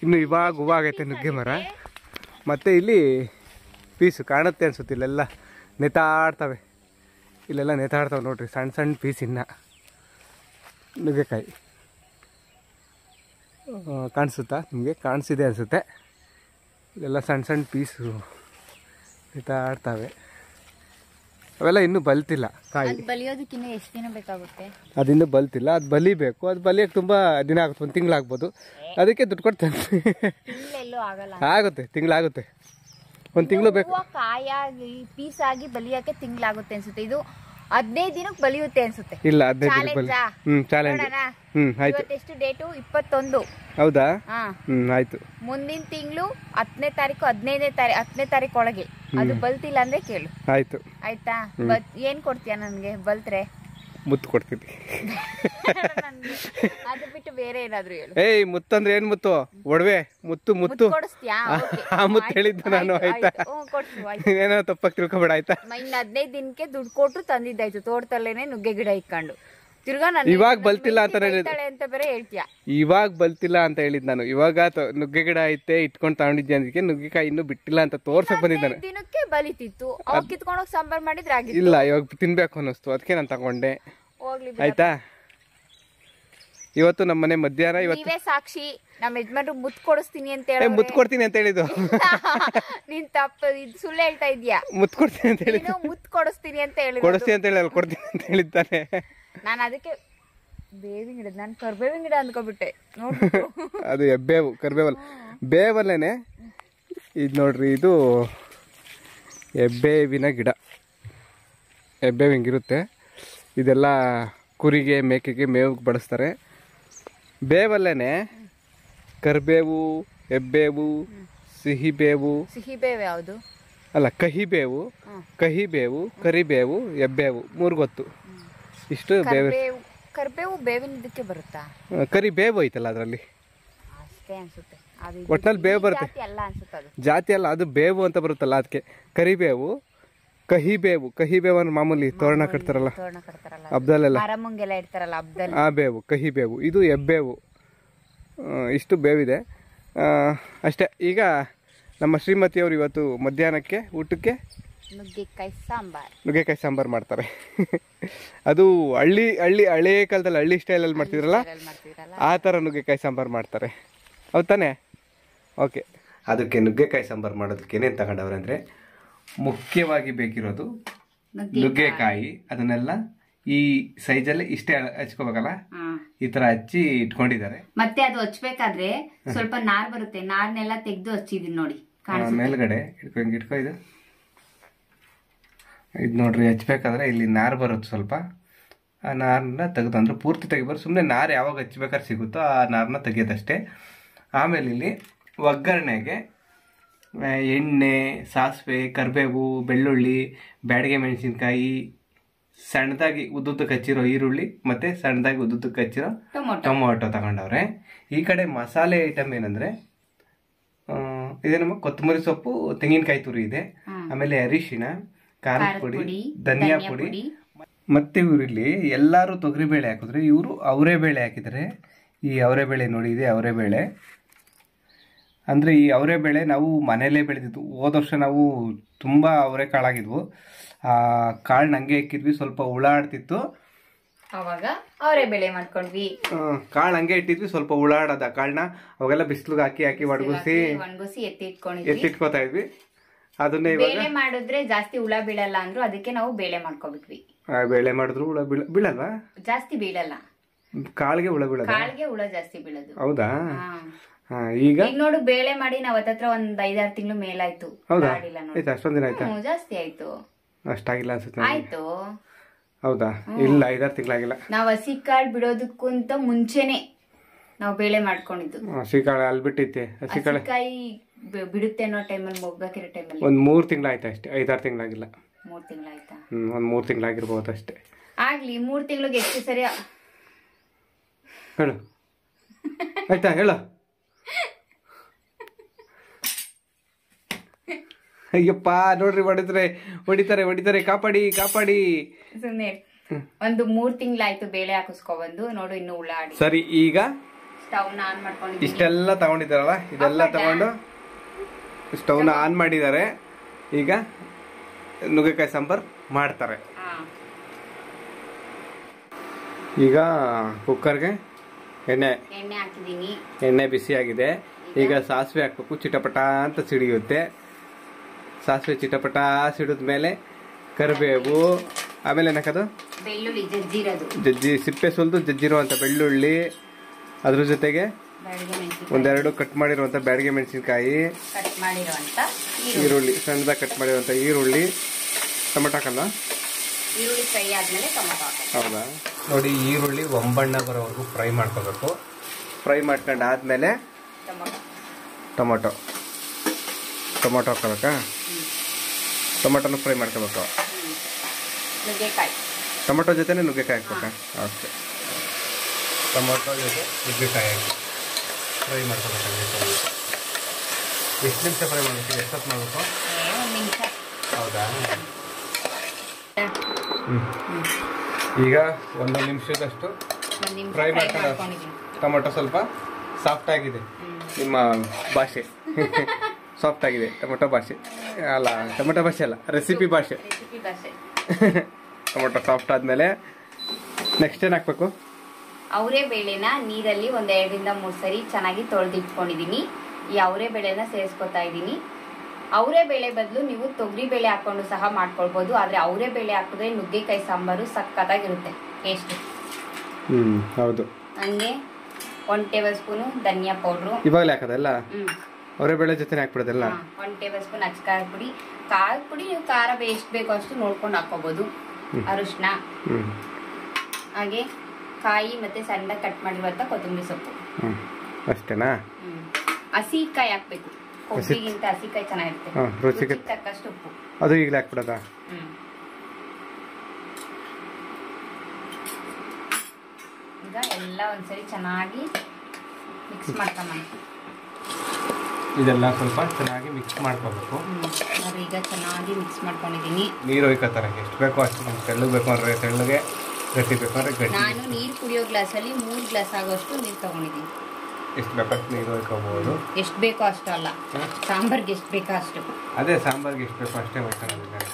ಇನ್ನು ಇವಾಗ ಹೂವು ಆಗೈತೆ ನುಗ್ಗೆ ಮರ. ಮತ್ತು ಇಲ್ಲಿ ಪೀಸು ಕಾಣುತ್ತೆ ಅನ್ಸುತ್ತೆ, ಇಲ್ಲೆಲ್ಲ ನೇತಾಡ್ತವೆ, ಇಲ್ಲೆಲ್ಲ ನೇತಾಡ್ತವೆ ನೋಡ್ರಿ, ಸಣ್ಣ ಸಣ್ಣ ಪೀಸ್. ಇನ್ನು ನುಗ್ಗೆಕಾಯಿ ಕಾಣಿಸುತ್ತಾ ನಿಮಗೆ? ಕಾಣಿಸಿದೆ ಅನಿಸುತ್ತೆ. ಇಲ್ಲೆಲ್ಲ ಸಣ್ಣ ಸಣ್ಣ ಪೀಸು ನೇತಾಡ್ತವೆ. ಅವೆಲ್ಲ ಇನ್ನೂ ಬಲ್ತಿಲ್ಲ ಕಾಯಿ. ಬಲಿಯೋದಕ್ಕಿಂತ ಎಷ್ಟು ದಿನ ಬೇಕಾಗುತ್ತೆ? ಅದಿನ್ನೂ ಬಲ್ತಿಲ್ಲ, ಅದು ಬಲಿಬೇಕು. ಅದು ಬಲಿಯೋಕ್ಕೆ ತುಂಬ ದಿನ ಆಗುತ್ತೆ, 1 ತಿಂಗಳಾಗ್ಬೋದು. ಅದಕ್ಕೆ ದುಡ್ಡು ಕೊಡ್ತೇನೆ. ಆಗುತ್ತೆ, ತಿಂಗಳಾಗುತ್ತೆ, 1 ತಿಂಗಳು ಬೇಕು. ಕಾಯಾಗಿ ಪೀಸ್ ಆಗಿ ಬಲಿಯೋಕ್ಕೆ ತಿಂಗಳಾಗುತ್ತೆ ಅನ್ಸುತ್ತೆ. ಇದು 15 ದಿನಕ್ಕೆ ಬಲಿಯುತ್ತೆ ಅನ್ಸುತ್ತೆ. ಇಲ್ಲ 15 ದಿನಕ್ಕೆ ಚಾಲೆಂಜ್. ಆಯ್ತು. ಇವತ್ತೆಷ್ಟು ಡೇಟು? 21. ಹೌದಾ? ಹಾ ಆಯ್ತು. ಮುಂದಿನ ತಿಂಗಳು 10ನೇ ತಾರೀಕು 10ನೇ ತಾರೀಕು ಒಳಗೆ ಅದು ಬಲ್ತಿಲ್ಲ ಅಂದ್ರೆ ಕೇಳು. ಆಯ್ತು. ಆಯ್ತಾ? ಏನ್ ಕೊಡ್ತೀಯ ನನ್ಗೆ ಬಲ್ತ್ರೆ? ಮುತ್ತು ಕೊಡ್ತೀನಿ. ಅದು ಬಿಟ್ಟು ಬೇರೆ ಏನಾದ್ರು ಹೇಳು. ಏಯ್ ಮುತ್ತಂದ್ರೆ ಏನ್ ಮುತ್ತು? ಒಡವೆ ಮುತ್ತು. ಮುತ್ತು ಕೊಡಿಸ್ತೀಯಾ? ಆ ಮುತ್ತು ಹೇಳಿದ್ದು ನಾನು. ಆಯ್ತಾ? ಏನೋ ತಪ್ಪಾಗಿ ತಿಳ್ಕೊಬೇಡ ಆಯ್ತಾ? ಇನ್ನು 15 ದಿನಕ್ಕೆ ದುಡ್ಡು ಕೊಟ್ಟು ತಂದಿದ್ದಾಯ್ತು. ತೋಟದಲ್ಲೇನೆ ನುಗ್ಗೆ ಗಿಡ ಇಕ್ಕೊಂಡು ತಿರ್ಗಾ ನಾನು ಇವಾಗ ಬಲ್ತಿಲ್ಲ ಅಂತ ಅಂತ ಬೇರೆ ಹೇಳ್ತೀಯ. ಇವಾಗ ಬಲ್ತಿಲ್ಲ ಅಂತ ಹೇಳಿದ್ ನಾನು. ಇವಾಗ ನುಗ್ಗೆ ಗಿಡ ಐತೆ ಇಟ್ಕೊಂಡು ತಗೊಂಡಿದ್ದೆ ಅದಕ್ಕೆ ನುಗ್ಗೆಕಾಯಿ ಇನ್ನೂ ಬಿಟ್ಟಿಲ್ಲ ಅಂತ ತೋರ್ಸಕ್ ಬಂದಿದ್ದಾನೆ. ದಿನಕ್ಕೆ ಬಲಿತಿತ್ತು, ಅವಾಗ ಕಿತ್ಕೊಂಡೋಗಿ ಸಾಂಬಾರ್ ಮಾಡಿದ್ರೆ ಆಗಿತ್ತು. ಇಲ್ಲ ಇವಾಗ ತಿನ್ಬೇಕು ಅನ್ನಿಸ್ತು, ಅದಕ್ಕೆ ನಾನು ತಗೊಂಡೆ. ಹೋಗ್ಲಿ ಆಯ್ತಾ? ಇವತ್ತು ನಮ್ಮ ಮನೆ ಮಧ್ಯಾಹ್ನ. ನೀವೇ ಸಾಕ್ಷಿ, ನಮ್ಮ ಯಜಮಾನ್ರು ಮುತ್ತು ಕೊಡಿಸ್ತೀನಿ ಅಂತ ಹೇಳಿ ಮುತ್ತು ಕೊಡ್ತೀನಿ ಅಂತ ಹೇಳಿದ್ದು. ನೀನ್ ತಪ್ಪು, ಇದು ಸುಳ್ಳು ಹೇಳ್ತಾ ಇದ್ಯಾ. ಮುತ್ತು ಕೊಡ್ತೀನಿ ಅಂತ ಹೇಳಿ, ಮುತ್ತು ಕೊಡಿಸ್ತೀನಿ ಅಂತ ಹೇಳಿ ಕೊಡಿಸ್ತೀನಿ ಅಂತ ಹೇಳಿ ಕೊಡ್ತೀನಿ ಅಂತ ಹೇಳಿದ್ದಾನೆ. ನಾನು ಅದಕ್ಕೆ ಬೇವಿನ ಗಿಡ, ನಾನು ಕರ್ಬೇವಿನ ಗಿಡ ಅಂದ್ಕೊಬಿಟ್ಟೆ. ನೋಡ್ಬಿಟ್ಟು ಅದು ಎಬ್ಬೇವು, ಕರ್ಬೇವಲ್ಲ, ಬೇವಲ್ಲೇನೆ. ಇದು ನೋಡ್ರಿ, ಇದು ಎಬ್ಬೇವಿನ ಗಿಡ. ಎಬ್ಬೇವು ಹಿಂಗಿರುತ್ತೆ. ಇದೆಲ್ಲ ಕುರಿಗೆ ಮೇಕೆಗೆ ಮೇವಿಗೆ ಬಳಸ್ತಾರೆ. ಬೇವಲ್ಲೇನೆ ಕರ್ಬೇವು, ಎಬ್ಬೇವು, ಸಿಹಿಬೇವು. ಸಿಹಿಬೇವು ಯಾವುದು? ಅಲ್ಲ, ಕಹಿಬೇವು, ಕರಿಬೇವು, ಎಬ್ಬೇವು, 3 ಗೊತ್ತು. ಇಷ್ಟು ಬೇವು. ಕರ್ಬೇವು ಬೇವಿನ ಇದಕ್ಕೆ ಬರುತ್ತಾ? ಕರಿಬೇವು ಐತಲ್ಲ ಅದರಲ್ಲಿ, ಅಷ್ಟೇ ಅನ್ಸುತ್ತೆ. ಒಟ್ನಲ್ಲಿ ಬೇವು ಬರುತ್ತೆ. ಜಾತಿ ಅಲ್ಲ, ಅದು ಬೇವು ಅಂತ ಬರುತ್ತಲ್ಲ ಅದಕ್ಕೆ. ಕರಿಬೇವು, ಕಹಿಬೇವು ಅಂದ್ರೆ ಮಾಮೂಲಿ ತೋರಣ ಕಟ್ತಾರಲ್ಲ ಹಬ್ಬದಲ್ಲೆಲ್ಲ, ಇಡ್ತಾರಲ್ಲ ಹಬ್ಬದಲ್ಲಿ, ಆ ಬೇವು ಕಹಿಬೇವು. ಇದು ಎಬ್ಬೇವು. ಇಷ್ಟು ಬೇವಿದೆ ಅಷ್ಟೇ. ಈಗ ನಮ್ಮ ಶ್ರೀಮತಿಯವರು ಇವತ್ತು ಮಧ್ಯಾಹ್ನಕ್ಕೆ ಊಟಕ್ಕೆ ನುಗ್ಗೆಕಾಯಿ ಸಾಂಬಾರ್ ಮಾಡ್ತಾರೆ. ಅದು ಹಳ್ಳಿ ಕಾಲದಲ್ಲಿ ಹಳ್ಳಿ ಸ್ಟೈಲಲ್ಲಿ ಮಾಡ್ತಿದ್ರಲ್ಲ, ಆ ಥರ ನುಗ್ಗೆಕಾಯಿ ಸಾಂಬಾರ್ ಮಾಡ್ತಾರೆ. ಹೌದು ತಾನೆ? ಓಕೆ. ಅದಕ್ಕೆ ನುಗ್ಗೆಕಾಯಿ ಸಾಂಬಾರು ಮಾಡೋದಕ್ಕೆ ಏನೇನು ತಗೊಂಡವ್ರೆ ಅಂದರೆ, ಮುಖ್ಯವಾಗಿ ಬೇಕಿರೋದು ನುಗ್ಗೆಕಾಯಿ. ಅದನ್ನೆಲ್ಲ ಈ ಸೈಜಲ್ಲಿ ಇಷ್ಟೇ ಹಚ್ಕೋಬೇಕಲ್ಲ, ಈ ತರ ಹಚ್ಚಿ ಇಟ್ಕೊಂಡಿದ್ದಾರೆ. ಮತ್ತೆ ಅದು ಹಚ್ಬೇಕಾದ್ರೆ ಸ್ವಲ್ಪ ನಾರ್ ಬರುತ್ತೆ, ನಾರ್ನೆಲ್ಲ ತೆಗೆದು ಹಚ್ಚಿದೀನಿ ನೋಡಿ ಮೇಲ್ಗಡೆ. ಇಟ್ಕೊ ಇದು ನೋಡ್ರಿ, ಹಚ್ಬೇಕಾದ್ರೆ ಇಲ್ಲಿ ನಾರ್ ಬರುತ್ತೆ ಸ್ವಲ್ಪ. ಆ ನಾರನ್ನ ತೆಗೆದು, ಅಂದ್ರೆ ಪೂರ್ತಿ ತೆಗಿಬಾರ್ದು, ಸುಮ್ಮನೆ ನಾರು ಯಾವಾಗ ಹಚ್ಬೇಕಾದ್ರೆ ಸಿಗುತ್ತೋ ಆ ನಾರನ್ನ ತೆಗಿಯೋದಷ್ಟೇ. ಆಮೇಲೆ ಇಲ್ಲಿ ಒಗ್ಗರಣೆಗೆ ಎಣ್ಣೆ, ಸಾಸಿವೆ, ಕರಿಬೇವು, ಬೆಳ್ಳುಳ್ಳಿ, ಬ್ಯಾಡಗೆ ಮೆಣಸಿನ್ಕಾಯಿ, ಸಣ್ಣದಾಗಿ ಉದ್ದುದ್ದಕ್ಕೆ ಹಚ್ಚಿರೋ ಈರುಳ್ಳಿ, ಮತ್ತೆ ಸಣ್ಣದಾಗಿ ಉದ್ದುದ್ದಕ್ಕೆ ಹಚ್ಚಿರೋ ಟೊಮೊಟೊ ತಗೊಂಡವ್ರೆ. ಈ ಕಡೆ ಮಸಾಲೆ ಐಟಮ್ ಏನಂದ್ರೆ, ಇದೇನಮ್ಮ, ಕೊತ್ತಂಬರಿ ಸೊಪ್ಪು, ತೆಂಗಿನಕಾಯಿ ತುರಿ ಇದೆ, ಆಮೇಲೆ ಅರಿಶಿಣ, ಖಾರದ ಪುಡಿ, ಧನಿಯಾ ಪುಡಿ. ಮತ್ತೆ ಇವರಿಲ್ಲಿ ಎಲ್ಲಾರು ತೊಗರಿಬೇಳೆ ಹಾಕಿದ್ರೆ, ಇವರು ಅವರೆಬೇಳೆ ಹಾಕಿದ್ದಾರೆ. ಈ ಅವರೆಬೇಳೆ ನೋಡಿ, ಇದೆ ಅವರೆಬೇಳೆ. ಅಂದರೆ ಈ ಅವರೆಬೇಳೆ ನಾವು ಮನೆಯಲ್ಲೇ ಬೆಳೆದಿದ್ದು. ಹೋದ ವರ್ಷ ನಾವು ತುಂಬ ಅವರೆಕಾಳಾಗಿದ್ವು. ಆ ಕಾಳು ನಂಗೆ ಇಕ್ಕಿದ್ವಿ, ಸ್ವಲ್ಪ ಹುಳ ಆಡ್ತಿತ್ತು, ಅವಾಗ ಅವರೆಬೇಳೆ ಮಾಡ್ಕೊಂಡ್ವಿ. ಕಾಳು ಹಂಗೆ ಇಟ್ಟಿದ್ವಿ, ಸ್ವಲ್ಪ ಹುಳ ಆಡೋದ ಕಾಳನ್ನ ಅವಾಗೆಲ್ಲ ಬಿಸಿಲಿಗೆ ಹಾಕಿ ಒಣಗಿಸಿ ಎತ್ತಿಟ್ಕೋತಾ ಇದ್ವಿ. ಅದನ್ನೇ ಬೇಳೆ ಮಾಡಿದ್ರೆ ಜಾಸ್ತಿ ಹುಳ ಬೀಳಲ್ಲ ಅಂದ್ರು, ಅದಕ್ಕೆ ನಾವು ಬೇಳೆ ಮಾಡ್ಕೊಬಿಟ್ವಿ. ಬೇಳೆ ಮಾಡಿದ್ರು ಹುಳ ಬೀಳಲ್ವಾ? ಜಾಸ್ತಿ ಬೀಳಲ್ಲ, ಕಾಳಿಗೆ ಹುಳ ಬೀಳಲ್ಲ, ಕಾಳಿಗೆ ಹುಳ ಜಾಸ್ತಿ ಬೀಳೋದು. ಹೌದಾ? ಈಗ ನೋಡು, ಬೇಳೆ ಮಾಡಿ ನಾವ್ ಹತ್ರ ಒಂದ್ 5-6 ತಿಂಗಳು ಮೇಲಾಯ್ತು. ಹೌದಾ? ಆಯ್ತಾ? ಅಷ್ಟೊಂದಿನ ಆಯ್ತಾ? ಜಾಸ್ತಿ ಆಯ್ತು. ಅಷ್ಟಾಗಿಲ್ಲ ಅನ್ಸುತ್ತೆ. ಆಯ್ತು. ಹೌದಾ? ಇಲ್ಲ, 5-6 ತಿಂಗಳಾಗಿಲ್ಲ. ನಾವ್ ಹಸಿ ಕಾಳು ಬಿಡೋದಕ್ಕಂತ ಮುಂಚೆನೆ ನಾವು ಬೇಳೆ ಮಾಡ್ಕೊಂಡಿದ್ದು. ಹಸಿ ಕಾಳು ಅಲ್ಲಿ ಬಿಟ್ಟೈತೆ. ಹಸಿ ಕಾಯಿ ಬಿಡುತ್ತೆ ಅನ್ನೋ ಟೈಮಲ್ಲಿ, ಹೋಗ್ಬೇಕಿರೋ ಟೈಮಲ್ಲಿ ಒಂದ್ 3 ತಿಂಗಳಾಯ್ತು ಅಷ್ಟೇ, 5-6 ತಿಂಗಳಾಗಿಲ್ಲ. 3 ತಿಂಗಳಾಯ್ತಾ? ಒಂದ್ 3 ತಿಂಗಳಾಗಿರ್ಬೋದು ಅಷ್ಟೇ. ಆಗ್ಲಿ, 3 ತಿಂಗಳಿಗೆ ಎಷ್ಟು ಸರಿ ಹೇಳು. ಆಯ್ತಾ? ಹೇಳು. ಅಯ್ಯಪ್ಪ, ನೋಡ್ರಿ, ಹೊಡಿತಾರೆ, ಕಾಪಾಡಿ. ಸುಮ್ನೆ ಒಂದು 3 ತಿಂಗಳಾಯ್ತು ಬೇಳೆ ಹಾಕಿಸ್ಕೊಬಂದು. ನೋಡು, ಇನ್ನು ಹುಳ ಆಡಿ. ಸರಿ, ಈಗ ಸ್ಟವ್ನ ಆನ್ ಮಾಡ್ಕೊಂಡಿದ್ದೀವಿ. ಇಷ್ಟೆಲ್ಲ ತಗೊಂಡಿದ್ದಾರಲ್ಲ, ಇದೆಲ್ಲ ತಗೊಂಡು ಸ್ಟವ್ನ ಆನ್ ಮಾಡಿದ್ದಾರೆ. ಈಗ ನುಗ್ಗೆಕಾಯಿ ಸಾಂಬಾರ್ ಮಾಡ್ತಾರೆ. ಈಗ ಕುಕ್ಕರ್ಗೆ ಎಣ್ಣೆ ಹಾಕಿದೀನಿ. ಎಣ್ಣೆ ಬಿಸಿ ಆಗಿದೆ. ಈಗ ಸಾಸಿವೆ ಹಾಕ್ಬೇಕು, ಚಿಟಪಟ ಅಂತ ಸಿಡಿಯುತ್ತೆ. ಸಾಸಿವೆ ಚಿಟಪಟ ಸಿಡಿದ್ಮೇಲೆ ಕರಿಬೇವು, ಆಮೇಲೆ ಏನಾಕದು, ಬೆಳ್ಳುಳ್ಳಿ ಜಜ್ಜಿ ಸಿಪ್ಪೆ ಸುಲಿದು ಜಜ್ಜಿರುವಂತ ಬೆಳ್ಳುಳ್ಳಿ, ಅದ್ರ ಜೊತೆಗೆ ಒಂದೆರಡು ಕಟ್ ಮಾಡಿರುವಂತ ಬ್ಯಾಡಗೆ ಮೆಣಸಿನ್ಕಾಯಿ, ಈರುಳ್ಳಿ, ಸಣ್ಣದಾಗಿ ಕಟ್ ಮಾಡಿರುವಂತ ಈರುಳ್ಳಿ, ಟೊಮೆಟೊ ಹಾಕಲ್ಲ, ಈರುಳ್ಳಿ ಫ್ರೈ ಆದ್ಮೇಲೆ ಟೊಮೊಟೊ ಹಾಕೋದು. ಹೌದಾ? ನೋಡಿ, ಈರುಳ್ಳಿ ಒಂಬಣ್ಣ ಬರೋವರೆಗೂ ಫ್ರೈ ಮಾಡ್ಕೋಬೇಕು. ಫ್ರೈ ಮಾಡ್ಕೊಂಡು ಆದ್ಮೇಲೆ ಟೊಮೊಟೊ ಹಾಕೋಬೇಕಾ? ಟೊಮೊಟೊನ ಫ್ರೈ ಮಾಡ್ಕೋಬೇಕು. ನುಗ್ಗೆಕಾಯಿ, ಟೊಮೊಟೊ ಜೊತೆನೇ ನುಗ್ಗೆಕಾಯಿ ಹಾಕ್ಬೇಕಾ? ಓಕೆ. ಟೊಮೊಟೊ ಜೊತೆ ನುಗ್ಗೆಕಾಯಿ ಹಾಕಿ ಫ್ರೈ ಮಾಡ್ಕೋಬೇಕಾಗುತ್ತೆ. ಎಷ್ಟು ನಿಮಿಷ ಫ್ರೈ ಮಾಡಬೇಕು? ಎಷ್ಟೊತ್ತು ಮಾಡಬೇಕು? 1 ನಿಮಿಷ. ಹೌದಾ? ಈಗ 1 ನಿಮಿಷದಷ್ಟು ಫ್ರೈ ಮಾಡ್ಕೊಂಡು ಟೊಮೊಟೊ ಸ್ವಲ್ಪ ಸಾಫ್ಟ್ ಆಗಿದೆ. ನಿಮ್ಮ ಭಾಷೆ ಸಾಫ್ಟ್ ಆಗಿದೆ. ಟೊಮೊಟೊ ಭಾಷೆ ಅಲ್ಲ, ಟೊಮೊಟೊ ಭಾಷೆ ಅಲ್ಲ, ರೆಸಿಪಿ ಭಾಷೆ. ಟೊಮೊಟೊ ಸಾಫ್ಟ್ ಆದ್ಮೇಲೆ ನೆಕ್ಸ್ಟ್ ಏನ್ ಹಾಕ್ಬೇಕು? ಅವರೇ ಬೇಳೆನ ನೀರಲ್ಲಿ 1 2 ರಿಂದ 3 ಸರಿ ಚೆನ್ನಾಗಿ ತೊಳೆದಿಟ್ಕೊಂಡಿದೀನಿ. ಈ ಅವರೇ ಬೇಳೆನ ಸೇರಿಸ್ಕೊತಾ ಇದ್ದೀನಿ. ಅವರೇ ಬೇಳೆ ಬದಲು ನೀವು ತೊಗರಿ ಬೇಳೆ ಹಾಕೊಂಡು ಸಹ ಮಾಡ್ಕೊಳ್ಬಹುದು. ಆದ್ರೆ ಅವರೇ ಬೇಳೆ ಹಾಕಿದ್ರೆ ನುಗ್ಗೆಕಾಯಿ ಸಾಂಬಾರು ಸಕ್ಕತ್ತಾಗಿರುತ್ತೆ ಟೇಸ್ಟ್. ಹೌದು. ಹಂಗೆ 1 ಟೇಬಲ್ ಸ್ಪೂನ್ ಧನಿಯಾ ಪೌಡ್ರು. ಇವಾಗಲೇ ಹಾಕೋದಲ್ಲ? ಅವರೇ ಬೇಳೆ ಜೊತೆ ಹಾಕ್ಬಿಡೋದಲ್ಲ? 1 ಟೇಬಲ್ ಸ್ಪೂನ್ ಅಚ್ಚಕಾರ ಪುಡಿ. ಖಾರದ ಪುಡಿ ನೀವು ಖಾರ ಎಷ್ಟು ಬೇಕೋ ಅಷ್ಟು ನೋಡ್ಕೊಂಡು ಹಾಕೋಬಹುದು. ಅರಿಶಿನ, ಹಾಗೆ ಕಾಯಿ ಮತ್ತೆ ಸಣ್ಣ ಕಟ್ ಮಾಡಿರುವಂತ ಕೊತ್ತಂಬರಿ ಸೊಪ್ಪು. ಅಷ್ಟೇನಾ? ಹಸಿಕಾಯಿ ಹಾಕ್ಬೇಕು. ಕೊಬ್ಬಿಗಿಂತ ಹಸಿಕಾಯಿ ಚೆನ್ನಾಗಿರುತ್ತೆ. ರುಚಿಗೆ ತಕ್ಕಷ್ಟು ಉಪ್ಪು. ಅದು ಈಗಲೇ ಹಾಕ್ಬಿಡೋದಾ? ಈಗ ಎಲ್ಲ ಒಂದ್ಸರಿ ಚೆನ್ನಾಗಿ ಮಿಕ್ಸ್ ಮಾಡ್ಕೊಂಬ. ಇದೆಲ್ಲ ಸ್ವಲ್ಪ ಚೆನ್ನಾಗಿ ಮಿಕ್ಸ್ ಮಾಡ್ಕೋಬೇಕು. ಈಗ ಚೆನ್ನಾಗಿ ಮಿಕ್ಸ್ ಮಾಡ್ಕೊಂಡಿದ್ದೀನಿ. ನೀರು ಒಯ್ಕೋತಾರೆ ಎಷ್ಟು ಬೇಕೋ ಅಷ್ಟು. ನಮ್ಗೆ ತೆಳ್ಳಗೆ ಬೇಕು ಅಂದ್ರೆ ತೆಳ್ಳಗೆ, ಗಟ್ಟಿ ಬೇಕು ಅಂದ್ರೆ ಗಟ್ಟಿ. ನಾನು ನೀರು ಕುಡಿಯೋ ಗ್ಲಾಸಲ್ಲಿ 3 ಗ್ಲಾಸ್ ಆಗೋಷ್ಟು ನೀರು ತಗೊಂಡಿದ್ದೀನಿ. ಎಷ್ಟು ಬೇಕಷ್ಟು ನೀರು ಒಯ್ಕೋಬಹುದು. ಎಷ್ಟು ಬೇಕೋ ಅಷ್ಟು ಅಲ್ಲ, ಸಾಂಬಾರ್ಗೆ ಎಷ್ಟು ಬೇಕೋ ಅಷ್ಟು. ಅದೇ ಸಾಂಬಾರ್ಗೆ ಎಷ್ಟು ಬೇಕೋ ಅಷ್ಟೇ ಒಯ್ಕೊಂಡಿದ್ದಾರೆ.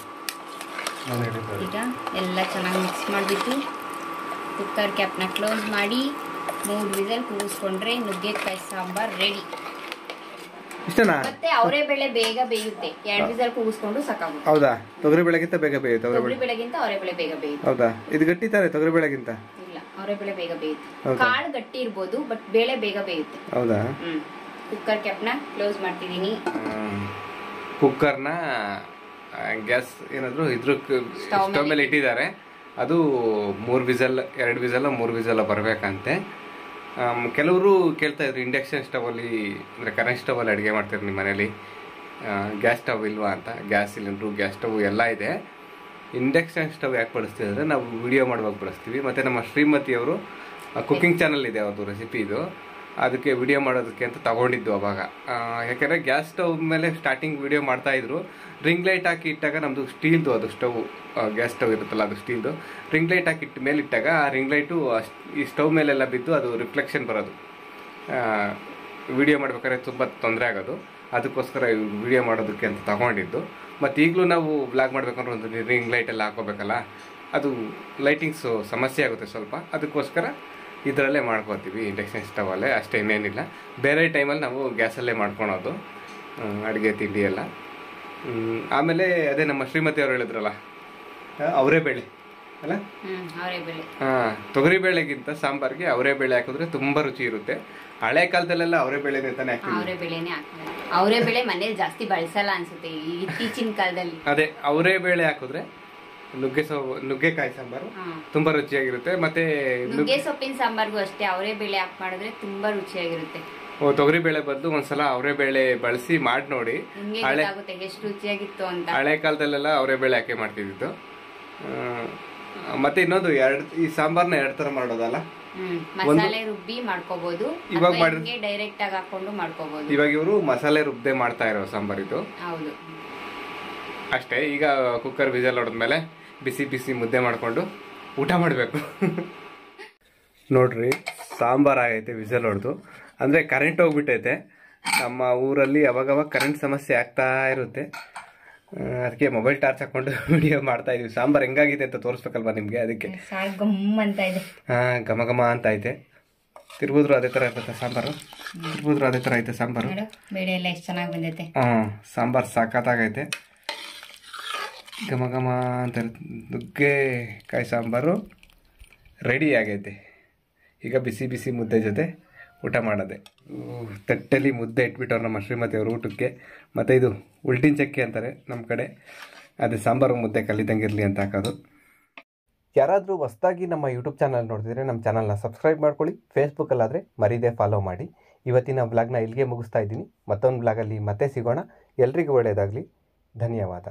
ಈಗ ಎಲ್ಲ ಚೆನ್ನಾಗಿ ಮಿಕ್ಸ್ ಮಾಡಿಬಿಟ್ಟು ಕುಕ್ಕರ್ ಕ್ಯಾಪ್ನ ಕ್ಲೋಸ್ ಮಾಡಿ 3 ವಿಸಲ್ ಕೂಗಿಸ್ಕೊಂಡ್ರೆ ನುಗ್ಗೆಕಾಯಿ ಸಾಂಬಾರ್ ರೆಡಿ. ಇಷ್ಟನಾ? ಮತ್ತೆ ಅವರೇ ಬೇಳೆ ಬೇಗ ಬೇಯುತ್ತೆ. 2 ವಿಸಲ್ ಕೂಗಿಸ್ಕೊಂಡು ಸಾಕಾಗುತ್ತೆ. ಹೌದಾ? ತೊಗರಿ ಬೇಳೆಗಿಂತ ಬೇಗ ಬೇಯುತ್ತೆ? ತೊಗರಿ ಬೇಳೆಗಿಂತ ಅವರೇ ಬೇಳೆ ಬೇಗ ಬೇಯುತ್ತೆ. ಹೌದಾ? ಇದು ಗಟ್ಟಿ ತಾರೆ ತೊಗರಿ ಬೇಳೆಗಿಂತ? ಇಲ್ಲ, ಅವರೇ ಬೇಳೆ ಬೇಗ ಬೇಯುತ್ತೆ. ಕಾಳು ಗಟ್ಟಿ ಇರ್ಬೋದು, ಬಟ್ ಬೇಳೆ ಬೇಗ ಬೇಯುತ್ತೆ. ಹೌದಾ? ಕುಕ್ಕರ್ ಕ್ಯಾಪ್ನ ಕ್ಲೋಸ್ ಮಾಡ್ತಿದೀನಿ. ಕುಕ್ಕರ್ನ ಗ್ಯಾಸ್ ಏನಾದ್ರು ಸ್ಟವ್ ಮೇಲೆ ಇಟ್ಟಿದ್ದಾರೆ. ಅದು 2 ವಿಸಲ್ 3 ವಿಸಲ್ ಬರ್ಬೇಕಂತೆ. ಕೆಲವರು ಕೇಳ್ತಾ ಇದ್ರು ಇಂಡಕ್ಷನ್ ಸ್ಟವಲ್ಲಿ ಅಂದರೆ ಕರೆಂಟ್ ಸ್ಟವಲ್ಲಿ ಅಡುಗೆ ಮಾಡ್ತಾರೆ ನಿಮ್ಮ ಮನೇಲಿ, ಗ್ಯಾಸ್ ಸ್ಟವ್ ಇಲ್ವಾ ಅಂತ. ಗ್ಯಾಸ್ ಸಿಲಿಂಡ್ರು, ಗ್ಯಾಸ್ ಸ್ಟವ್ ಎಲ್ಲ ಇದೆ. ಇಂಡಕ್ಷನ್ ಸ್ಟವ್ ಯಾಕೆ ಬಳಸ್ತೀವಿ ಅಂದರೆ ನಾವು ವಿಡಿಯೋ ಮಾಡುವಾಗ ಬಳಸ್ತೀವಿ. ಮತ್ತು ನಮ್ಮ ಶ್ರೀಮತಿಯವರು ಕುಕ್ಕಿಂಗ್ ಚಾನಲ್ ಇದೆ ಅವ್ರದ್ದು ರೆಸಿಪಿ ಇದು, ಅದಕ್ಕೆ ವಿಡಿಯೋ ಮಾಡೋದಕ್ಕೆ ಅಂತ ತಗೊಂಡಿದ್ದು ಅವಾಗ. ಯಾಕೆಂದರೆ ಗ್ಯಾಸ್ ಸ್ಟವ್ ಮೇಲೆ ಸ್ಟಾರ್ಟಿಂಗ್ ವಿಡಿಯೋ ಮಾಡ್ತಾಯಿದ್ರು. ರಿಂಗ್ ಲೈಟ್ ಹಾಕಿ ಇಟ್ಟಾಗ ನಮ್ಮದು ಸ್ಟೀಲ್ದು ಅದು ಸ್ಟವ್, ಗ್ಯಾಸ್ ಸ್ಟವ್ ಇರುತ್ತಲ್ಲ ಅದು ಸ್ಟೀಲ್ದು. ರಿಂಗ್ ಲೈಟ್ ಹಾಕಿ ಇಟ್ಟ ಮೇಲೆ ಇಟ್ಟಾಗ ಆ ರಿಂಗ್ ಲೈಟು ಈ ಸ್ಟವ್ ಮೇಲೆಲ್ಲ ಬಿದ್ದು ಅದು ರಿಫ್ಲೆಕ್ಷನ್ ಬರೋದು. ವಿಡಿಯೋ ಮಾಡ್ಬೇಕಾದ್ರೆ ತುಂಬ ತೊಂದರೆ ಆಗೋದು. ಅದಕ್ಕೋಸ್ಕರ ವಿಡಿಯೋ ಮಾಡೋದಕ್ಕೆ ಅಂತ ತಗೊಂಡಿದ್ದು. ಮತ್ತು ಈಗಲೂ ನಾವು ಬ್ಲಾಗ್ ಮಾಡ್ಬೇಕಂದ್ರೆ ಒಂದು ರಿಂಗ್ ಲೈಟೆಲ್ಲ ಹಾಕೋಬೇಕಲ್ಲ, ಅದು ಲೈಟಿಂಗ್ಸು ಸಮಸ್ಯೆ ಆಗುತ್ತೆ ಸ್ವಲ್ಪ. ಅದಕ್ಕೋಸ್ಕರ ಇದರಲ್ಲೇ ಮಾಡ್ಕೊತೀವಿ, ಇಂಡಕ್ಷನ್ ಸ್ಟವಲ್ಲೇ. ಅಷ್ಟೇ, ಇನ್ನೇನಿಲ್ಲ. ಬೇರೆ ಟೈಮಲ್ಲಿ ನಾವು ಗ್ಯಾಸಲ್ಲೇ ಮಾಡ್ಕೊಳೋದು ಅಡುಗೆ ತಿಂಡಿ ಎಲ್ಲ. ಆಮೇಲೆ ಅದೇ ನಮ್ಮ ಶ್ರೀಮತಿ ಅವರು ಹೇಳಿದ್ರಲ್ಲ, ಅವರೇ ಬೇಳೆ ಅಲ್ಲ? ತೊಗರಿ ಬೇಳೆಗಿಂತ ಸಾಂಬಾರ್ಗೆ ಅವರೇ ಬೇಳೆ ಹಾಕಿದ್ರೆ ತುಂಬಾ ರುಚಿ ಇರುತ್ತೆ. ಹಳೆ ಕಾಲದಲ್ಲೆಲ್ಲ ಅವರೇ ಬೇಳೆನೇ ತಾನೇ ಹಾಕ್ತಾರೆ. ಅವರೇ ಬೇಳೆ ಮನೇಲಿ ಜಾಸ್ತಿ ಬಳಸಲ್ಲ ಅನ್ಸುತ್ತೆ ಇತ್ತೀಚಿನ ಕಾಲದಲ್ಲಿ. ಅದೇ ಅವರೇ ಬೇಳೆ ಹಾಕಿದ್ರೆ ನುಗ್ಗೆಕಾಯಿ ಸಾಂಬಾರು ತುಂಬಾ ರುಚಿಯಾಗಿರುತ್ತೆ. ಮತ್ತೆ ನುಗ್ಗೆ ಸೊಪ್ಪಿನ ಸಾಂಬಾರ್ಗೂ ಅಷ್ಟೇ ಅವರೇ ಬೇಳೆ ಹಾಕಿ ಮಾಡಿದ್ರೆ ತುಂಬಾ ರುಚಿಯಾಗಿರುತ್ತೆ. ತೊಗರಿ ಬೇಳೆ ಬದಲು ಒಂದ್ಸಲ ಅವರೇ ಬೇಳೆ ಬಳಸಿ ಮಾಡಿ ನೋಡಿ, ಎಷ್ಟು ರುಚಿಯಾಗಿತ್ತು ಅಂತ. ಹಳೆ ಕಾಲದಲ್ಲೆಲ್ಲ ಅವರೇ ಬೇಳೆ ಹಾಕಿ ಮಾಡ್ತಿದ್ದು. ಮತ್ತೆ ಇನ್ನೊಂದು ಈ ಸಾಂಬಾರ್ನ 2 ತರ ಮಾಡೋದಲ್ಲ, ಮಸಾಲೆ ರುಬ್ಬಿ ಮಾಡ್ಕೋಬಹುದು, ಇವಾಗ ಡೈರೆಕ್ಟ್ ಆಗಿ ಹಾಕೊಂಡು ಮಾಡ್ಕೋಬಹುದು. ಇವಾಗ ಇವರು ಮಸಾಲೆ ರುಬ್ಬದೆ ಮಾಡ್ತಾ ಇರೋ ಸಾಂಬಾರ್ ಇದು. ಹೌದು, ಅಷ್ಟೇ. ಈಗ ಕುಕ್ಕರ್ ವಿಸಲ್ ಹೊಡೆದ್ಮೇಲೆ ಬಿಸಿ ಬಿಸಿ ಮುದ್ದೆ ಮಾಡ್ಕೊಂಡು ಊಟ ಮಾಡಬೇಕು. ನೋಡ್ರಿ, ಸಾಂಬಾರ್ ಆಗೈತೆ ವಿಸಲ್ ಹೊಡೆದು. ಅಂದರೆ ಕರೆಂಟ್ ಹೋಗ್ಬಿಟ್ಟೈತೆ ನಮ್ಮ ಊರಲ್ಲಿ. ಅವಾಗವಾಗ ಕರೆಂಟ್ ಸಮಸ್ಯೆ ಆಗ್ತಾ ಇರುತ್ತೆ. ಅದಕ್ಕೆ ಮೊಬೈಲ್ ಟಾರ್ಚ್ ಹಾಕೊಂಡು ವಿಡಿಯೋ ಮಾಡ್ತಾ ಇದೀವಿ. ಸಾಂಬಾರ್ ಹೆಂಗಾಗಿದೆ ಅಂತ ತೋರಿಸ್ಬೇಕಲ್ವಾ ನಿಮ್ಗೆ, ಅದಕ್ಕೆ. ಘಮ ಘಮ ಅಂತ ಐತೆ. ತಿರ್ಬುದ್ರು ಅದೇ ತರ ಇರ್ತದೆ ಸಾಂಬಾರು. ತಿರ್ಬುದ್ರು ಅದೇ ತರ ಐತೆ ಸಾಂಬಾರು. ಬೇಳೆ ಎಲ್ಲ ಎಷ್ಟು ಚೆನ್ನಾಗಿ ಬಂದೈತೆ. ಸಾಂಬಾರ್ ಸಾಕಾಗೈತೆ. ಘಮ ಘಮ ಅಂತ ನುಗ್ಗೆಕಾಯಿ ಸಾಂಬಾರು ರೆಡಿ ಆಗೈತೆ. ಈಗ ಬಿಸಿ ಬಿಸಿ ಮುದ್ದೆ ಜೊತೆ ಊಟ ಮಾಡೋದೆ. ತಟ್ಟೆಲಿ ಮುದ್ದೆ ಇಟ್ಬಿಟ್ಟವ್ರು ನಮ್ಮ ಶ್ರೀಮತಿ ಅವರು ಊಟಕ್ಕೆ. ಮತ್ತು ಇದು ಉಲ್ಟಿನ ಚಕ್ಕೆ ಅಂತಾರೆ ನಮ್ಮ ಕಡೆ. ಅದೇ ಸಾಂಬಾರು ಮುದ್ದೆ ಕಲ್ಲಿದಂಗಿರಲಿ ಅಂತ ಹಾಕೋದು. ಯಾರಾದರೂ ಹೊಸದಾಗಿ ನಮ್ಮ ಯೂಟ್ಯೂಬ್ ಚಾನಲ್ ನೋಡ್ತಿದ್ರೆ ನಮ್ಮ ಚಾನಲ್ನ ಸಬ್ಸ್ಕ್ರೈಬ್ ಮಾಡ್ಕೊಳ್ಳಿ. ಫೇಸ್ಬುಕ್ಕಲ್ಲಾದರೆ ಮರೀದೆ ಫಾಲೋ ಮಾಡಿ. ಇವತ್ತಿನ ಬ್ಲಾಗ್ನ ಇಲ್ಲಿಗೆ ಮುಗಿಸ್ತಾ ಇದ್ದೀನಿ. ಮತ್ತೊಂದು ಬ್ಲಾಗಲ್ಲಿ ಮತ್ತೆ ಸಿಗೋಣ. ಎಲ್ರಿಗೂ ಒಳ್ಳೆಯದಾಗಲಿ. ಧನ್ಯವಾದ.